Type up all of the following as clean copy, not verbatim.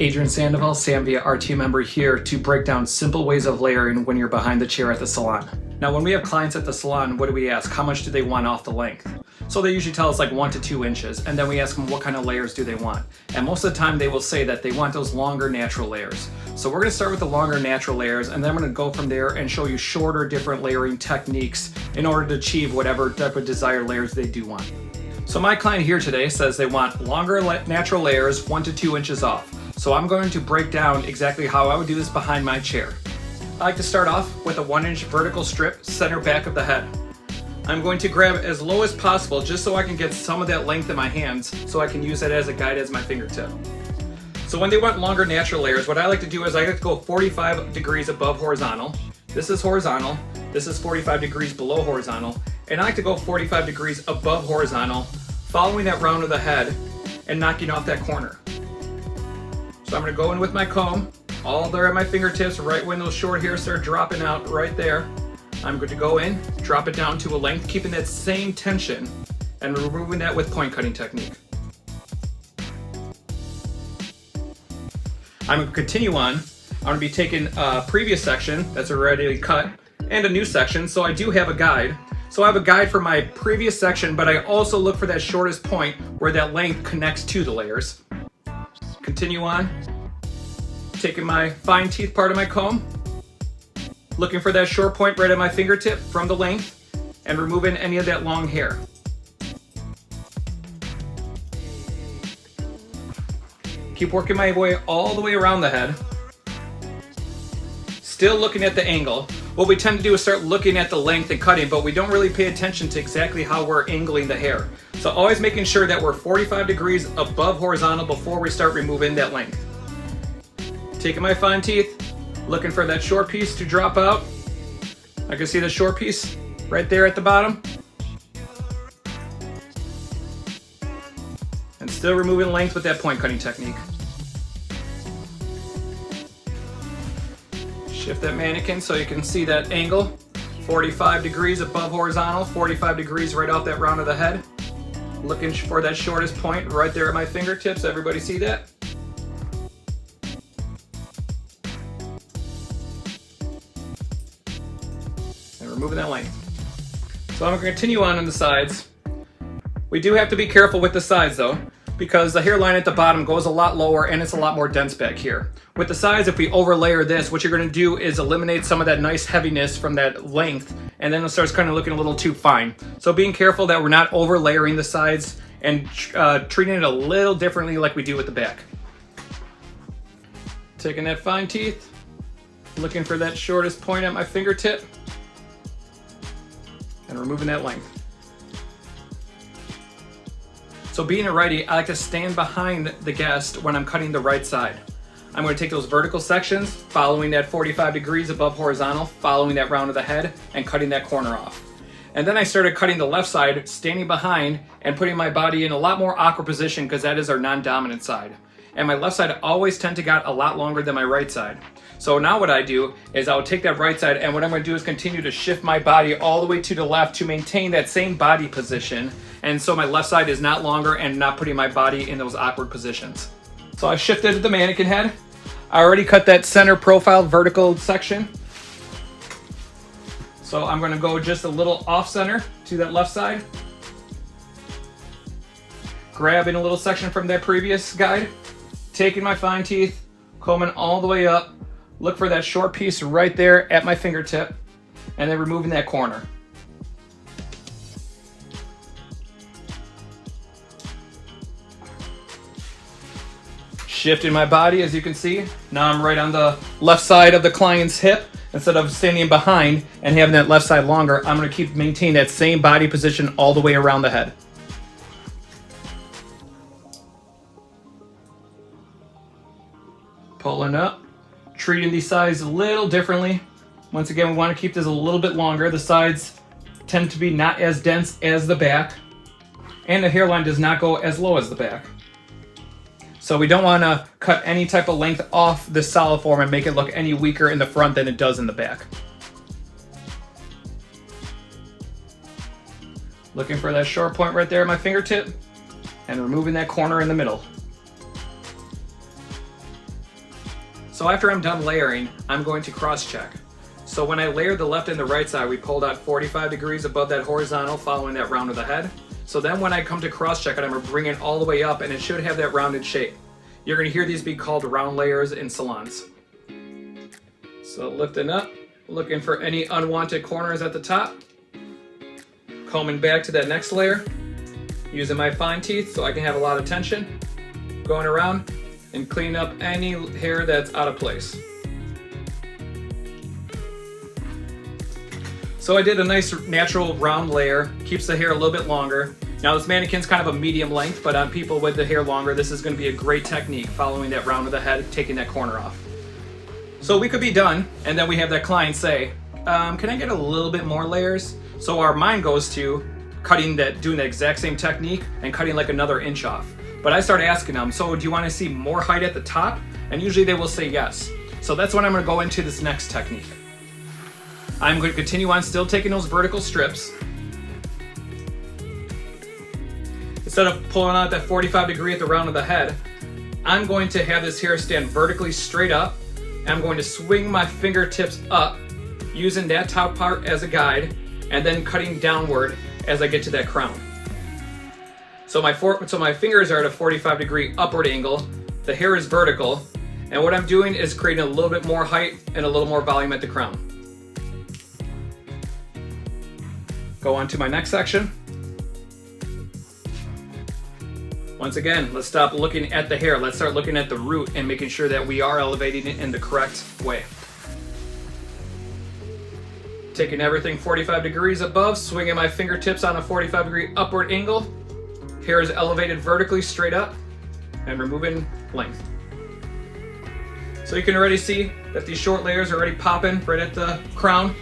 Adrian Sandoval, Sam via ArTeam member here to break down simple ways of layering when you're behind the chair at the salon. Now when we have clients at the salon, what do we ask? How much do they want off the length? So they usually tell us like 1 to 2 inches, and then we ask them what kind of layers do they want. And most of the time they will say that they want those longer natural layers. So we're going to start with the longer natural layers, and then I'm going to go from there and show you shorter different layering techniques in order to achieve whatever type of desired layers they do want. So my client here today says they want longer natural layers, 1 to 2 inches off. So I'm going to break down exactly how I would do this behind my chair. I like to start off with a 1-inch vertical strip center back of the head. I'm going to grab as low as possible just so I can get some of that length in my hands so I can use that as a guide as my fingertip. So when they want longer natural layers, what I like to do is I like to go 45 degrees above horizontal. This is horizontal, this is 45 degrees below horizontal, and I like to go 45 degrees above horizontal, following that round of the head and knocking off that corner. So I'm going to go in with my comb, all there at my fingertips, right when those short hairs start dropping out right there. I'm going to go in, drop it down to a length, keeping that same tension and removing that with point cutting technique. I'm going to continue on. I'm going to be taking a previous section that's already cut and a new section, so I do have a guide. So I have a guide for my previous section, but I also look for that shortest point where that length connects to the layers. Continue on, taking my fine teeth part of my comb, looking for that short point right at my fingertip from the length, and removing any of that long hair. Keep working my way all the way around the head. Still looking at the angle. What we tend to do is start looking at the length and cutting, but we don't really pay attention to exactly how we're angling the hair. So always making sure that we're 45 degrees above horizontal before we start removing that length. Taking my fine teeth, looking for that short piece to drop out. I can see the short piece right there at the bottom. And still removing length with that point cutting technique. Shift that mannequin so you can see that angle. 45 degrees above horizontal, 45 degrees right off that round of the head. Looking for that shortest point right there at my fingertips. Everybody see that? And removing that length. So I'm going to continue on the sides. We do have to be careful with the sides though, because the hairline at the bottom goes a lot lower and it's a lot more dense back here. With the sides, if we overlayer this, what you're going to do is eliminate some of that nice heaviness from that length, and then it starts kind of looking a little too fine. So being careful that we're not overlayering the sides and treating it a little differently like we do with the back. Taking that fine teeth, looking for that shortest point at my fingertip, and removing that length. So being a righty, I like to stand behind the guest when I'm cutting the right side. I'm going to take those vertical sections, following that 45 degrees above horizontal, following that round of the head, and cutting that corner off. And then I started cutting the left side, standing behind, and putting my body in a lot more awkward position because that is our non-dominant side. And my left side always tend to get a lot longer than my right side. So now what I do is I'll take that right side, and what I'm going to do is continue to shift my body all the way to the left to maintain that same body position. And so my left side is not longer and not putting my body in those awkward positions. So I shifted the mannequin head. I already cut that center profile vertical section. So I'm going to go just a little off center to that left side. Grabbing a little section from that previous guide. Taking my fine teeth, combing all the way up. Look for that short piece right there at my fingertip. And then removing that corner. Shifting my body, as you can see. Now I'm right on the left side of the client's hip. Instead of standing behind and having that left side longer, I'm going to maintain that same body position all the way around the head. Pulling up, treating these sides a little differently. Once again, we want to keep this a little bit longer. The sides tend to be not as dense as the back, and the hairline does not go as low as the back. So we don't want to cut any type of length off the solid form and make it look any weaker in the front than it does in the back. Looking for that short point right there at my fingertip and removing that corner in the middle. So after I'm done layering, I'm going to cross-check. So when I layered the left and the right side, we pulled out 45 degrees above that horizontal following that round of the head. So then when I come to cross-check it, I'm going to bring it all the way up and it should have that rounded shape. You're going to hear these be called round layers in salons. So lifting up, looking for any unwanted corners at the top. Combing back to that next layer, using my fine teeth so I can have a lot of tension. Going around and cleaning up any hair that's out of place. So I did a nice natural round layer, keeps the hair a little bit longer. Now this mannequin's kind of a medium length, but on people with the hair longer, this is going to be a great technique, following that round of the head, taking that corner off. So we could be done, and then we have that client say, can I get a little bit more layers? So our mind goes to doing the exact same technique and cutting like another inch off. But I start asking them, so do you want to see more height at the top? And usually they will say yes. So that's when I'm going to go into this next technique. I'm going to continue on still taking those vertical strips. Instead of pulling out that 45 degree at the round of the head, I'm going to have this hair stand vertically straight up. And I'm going to swing my fingertips up using that top part as a guide and then cutting downward as I get to that crown. So my fingers are at a 45 degree upward angle, the hair is vertical, and what I'm doing is creating a little bit more height and a little more volume at the crown. Go on to my next section. Once again, let's stop looking at the hair. Let's start looking at the root and making sure that we are elevating it in the correct way. Taking everything 45 degrees above, swinging my fingertips on a 45 degree upward angle. Hair is elevated vertically straight up and removing length. So you can already see that these short layers are already popping right at the crown.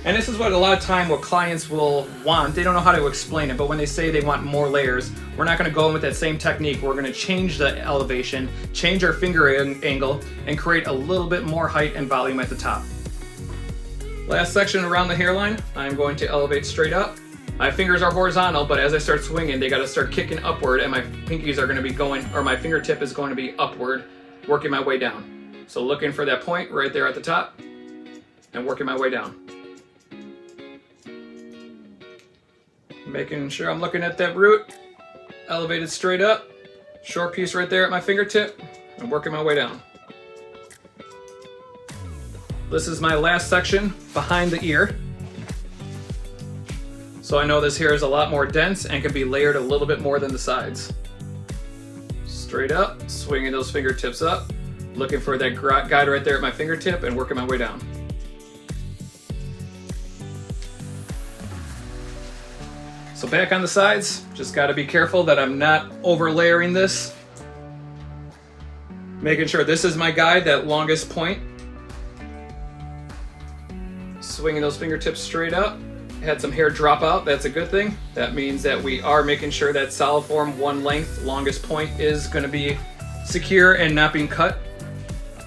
And this is what a lot of time what clients will want. They don't know how to explain it, but when they say they want more layers, we're not going to go in with that same technique. We're going to change the elevation, change our finger angle, and create a little bit more height and volume at the top. Last section around the hairline, I'm going to elevate straight up. My fingers are horizontal, but as I start swinging, they got to start kicking upward, and my pinkies are going to be going, or my fingertip is going to be upward, working my way down. So looking for that point right there at the top, and working my way down. Making sure I'm looking at that root, elevated straight up, short piece right there at my fingertip, and working my way down. This is my last section behind the ear. So I know this hair is a lot more dense and can be layered a little bit more than the sides. Straight up, swinging those fingertips up, looking for that guide right there at my fingertip and working my way down. So back on the sides, just got to be careful that I'm not over layering this. Making sure this is my guide, that longest point. Swinging those fingertips straight up. Had some hair drop out, that's a good thing. That means that we are making sure that solid form, one length, longest point is going to be secure and not being cut.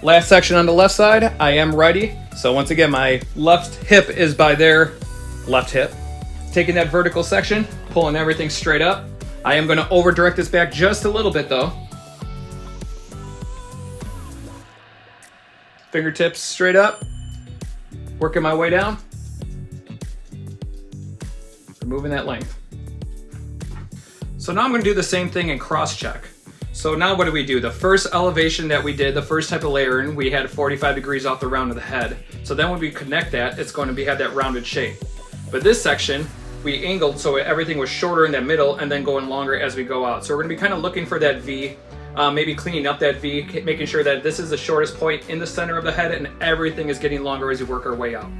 Last section on the left side, I am righty. So once again, my left hip is by their left hip. Taking that vertical section, pulling everything straight up. I am going to over direct this back just a little bit though. Fingertips straight up, working my way down, removing that length. So now I'm going to do the same thing and cross check. So now what do we do? The first elevation that we did, the first type of layering, we had 45 degrees off the round of the head. So then when we connect that, it's going to have that rounded shape. But this section, we angled so everything was shorter in that middle and then going longer as we go out. So we're going to be kind of looking for that V, maybe cleaning up that V, making sure that this is the shortest point in the center of the head and everything is getting longer as we work our way out.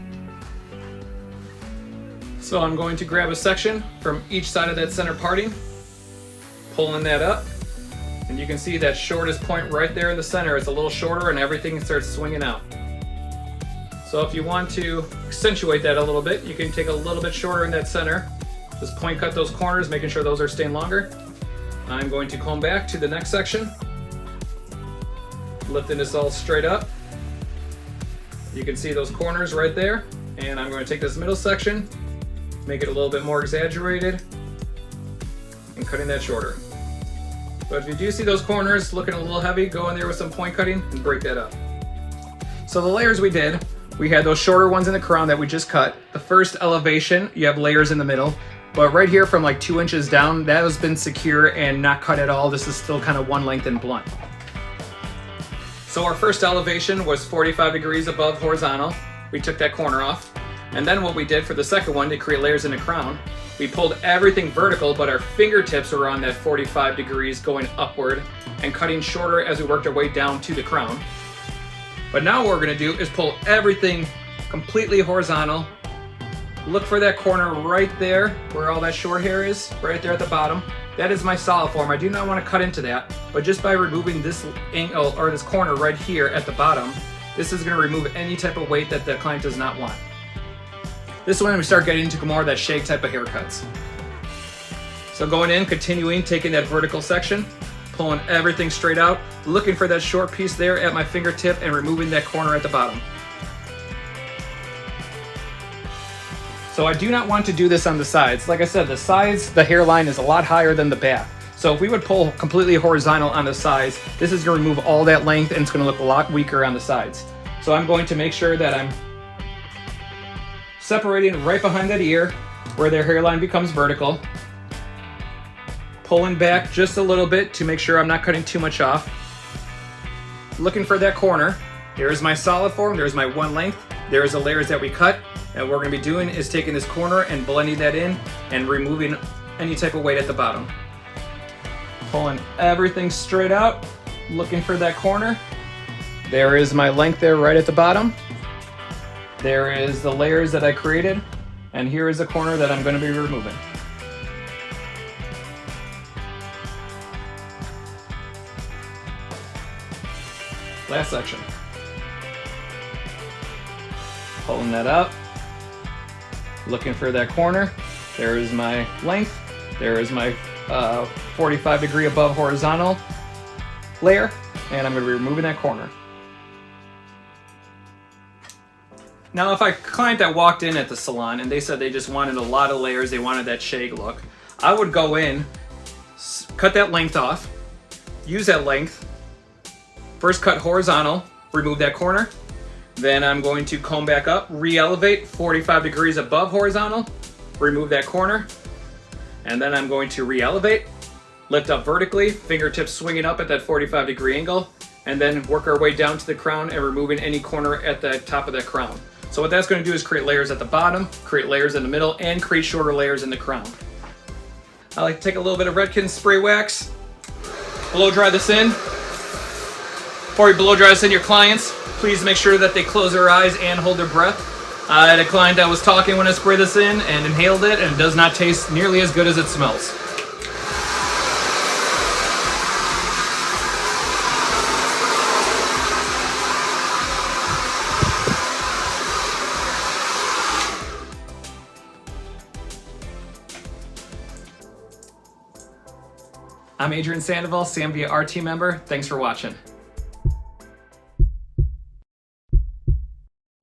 So I'm going to grab a section from each side of that center parting, pulling that up, and you can see that shortest point right there in the center. It's a little shorter and everything starts swinging out. So if you want to accentuate that a little bit, you can take a little bit shorter in that center. Just point cut those corners, making sure those are staying longer. I'm going to comb back to the next section, lifting this all straight up. You can see those corners right there. And I'm going to take this middle section, make it a little bit more exaggerated, and cutting that shorter. But if you do see those corners looking a little heavy, go in there with some point cutting and break that up. So the layers we did, we had those shorter ones in the crown that we just cut. The first elevation, you have layers in the middle, but right here from like 2 inches down, that has been secure and not cut at all. This is still kind of one length and blunt. So our first elevation was 45 degrees above horizontal. We took that corner off. And then what we did for the second one to create layers in the crown, we pulled everything vertical, but our fingertips were on that 45 degrees going upward and cutting shorter as we worked our way down to the crown. But now what we're gonna do is pull everything completely horizontal. Look for that corner right there where all that short hair is, right there at the bottom. That is my solid form. I do not want to cut into that, but just by removing this angle or this corner right here at the bottom, this is going to remove any type of weight that the client does not want. This is when we start getting into more of that shag type of haircuts. So going in, continuing, taking that vertical section, pulling everything straight out, looking for that short piece there at my fingertip and removing that corner at the bottom. So I do not want to do this on the sides. Like I said, the sides, the hairline is a lot higher than the back. So if we would pull completely horizontal on the sides, this is going to remove all that length and it's going to look a lot weaker on the sides. So I'm going to make sure that I'm separating right behind that ear where their hairline becomes vertical. Pulling back just a little bit to make sure I'm not cutting too much off. Looking for that corner. Here's my solid form, there's my one length, there's the layers that we cut. And what we're going to be doing is taking this corner and blending that in and removing any type of weight at the bottom. Pulling everything straight out, looking for that corner. There is my length there right at the bottom. There is the layers that I created. And here is the corner that I'm going to be removing. Last section. Pulling that up. Looking for that corner. There is my length. There is my 45 degree above horizontal layer, and I'm going to be removing that corner. Now if I client that walked in at the salon and they said they just wanted a lot of layers, they wanted that shag look, I would go in, cut that length off, use that length, first cut horizontal, remove that corner. Then I'm going to comb back up, re-elevate 45 degrees above horizontal, remove that corner, and then I'm going to re-elevate, lift up vertically, fingertips swinging up at that 45 degree angle, and then work our way down to the crown and removing any corner at the top of that crown. So what that's going to do is create layers at the bottom, create layers in the middle, and create shorter layers in the crown. I like to take a little bit of Redken spray wax, blow dry this in. Before you blow dry this in your clients, please make sure that they close their eyes and hold their breath. I had a client that was talking when I sprayed this in and inhaled it, and it does not taste nearly as good as it smells. I'm Adrian Sandoval, Sam via ArTeam member. Thanks for watching.